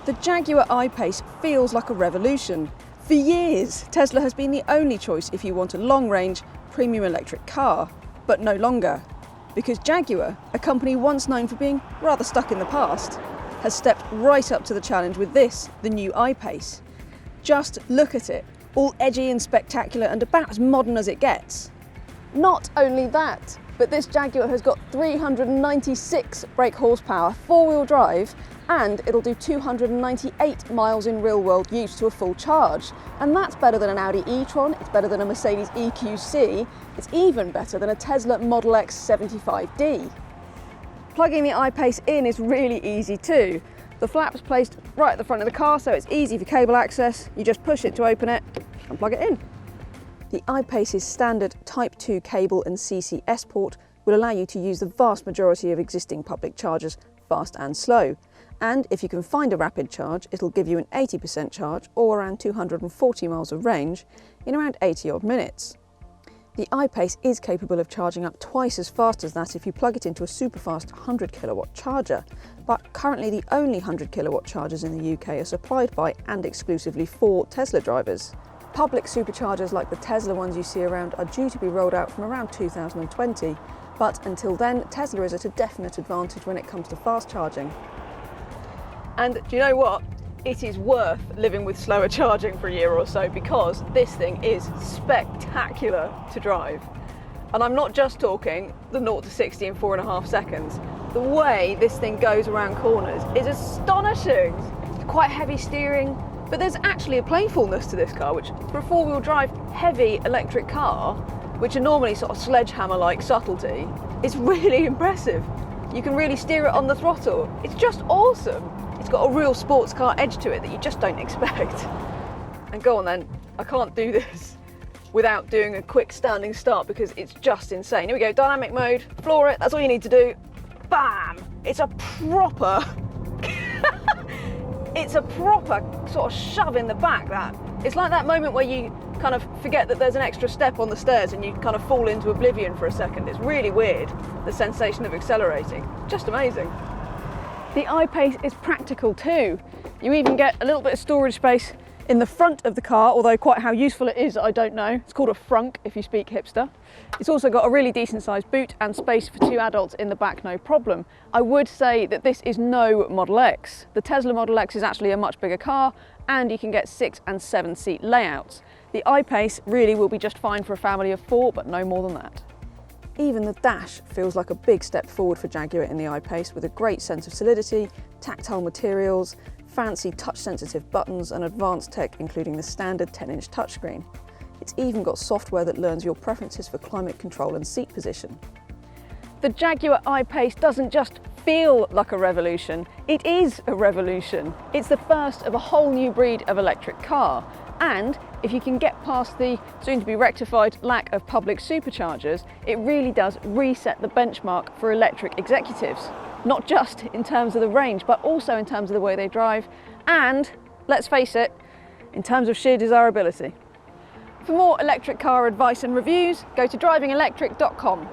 The Jaguar I-Pace feels like a revolution. For years, Tesla has been the only choice if you want a long-range, premium electric car, but no longer. Because Jaguar, a company once known for being rather stuck in the past, has stepped right up to the challenge with this, the new I-Pace. Just look at it, all edgy and spectacular and about as modern as it gets. Not only that, but this Jaguar has got 396 brake horsepower, four-wheel drive, and it'll do 298 miles in real-world use to a full charge. And that's better than an Audi e-tron, it's better than a Mercedes EQC, it's even better than a Tesla Model X 75D. Plugging the I-Pace in is really easy too. The flap's placed right at the front of the car, so it's easy for cable access. You just push it to open it and plug it in. The I-Pace's standard Type 2 cable and CCS port will allow you to use the vast majority of existing public chargers, fast and slow. And if you can find a rapid charge, it'll give you an 80% charge or around 240 miles of range in around 80 odd minutes. The I-Pace is capable of charging up twice as fast as that if you plug it into a super fast 100 kilowatt charger, but currently the only 100 kilowatt chargers in the UK are supplied by and exclusively for Tesla drivers. Public superchargers like the Tesla ones you see around are due to be rolled out from around 2020, but until then, Tesla is at a definite advantage when it comes to fast charging. And do you know what? It is worth living with slower charging for a year or so because this thing is spectacular to drive. And I'm not just talking the 0 to 60 in 4.5 seconds. The way this thing goes around corners is astonishing. It's quite heavy steering, but there's actually a playfulness to this car, which for a four-wheel drive heavy electric car, which are normally sort of sledgehammer-like subtlety, is really impressive. You can really steer it on the throttle. It's just awesome. It's got a real sports car edge to it that you just don't expect. And go on then, I can't do this without doing a quick standing start because it's just insane. Here we go, dynamic mode, floor it, that's all you need to do. Bam! It's a proper, it's a proper sort of shove in the back, that. It's like that moment where you kind of forget that there's an extra step on the stairs and you kind of fall into oblivion for a second. It's really weird, the sensation of accelerating. Just amazing. The I-Pace is practical too. You even get a little bit of storage space in the front of the car, although quite how useful it is, I don't know. It's called a frunk if you speak hipster. It's also got a really decent sized boot and space for 2 adults in the back, no problem. I would say that this is no Model X. The Tesla Model X is actually a much bigger car and you can get 6 and 7 seat layouts. The I-Pace really will be just fine for a family of 4, but no more than that. Even the dash feels like a big step forward for Jaguar in the I-Pace with a great sense of solidity, tactile materials, fancy touch-sensitive buttons and advanced tech including the standard 10-inch touchscreen. It's even got software that learns your preferences for climate control and seat position. The Jaguar I-Pace doesn't just feel like a revolution, it is a revolution. It's the first of a whole new breed of electric car. And if you can get past the soon-to-be rectified lack of public superchargers, it really does reset the benchmark for electric executives. Not just in terms of the range, but also in terms of the way they drive, and, let's face it, in terms of sheer desirability. For more electric car advice and reviews, go to DrivingElectric.com.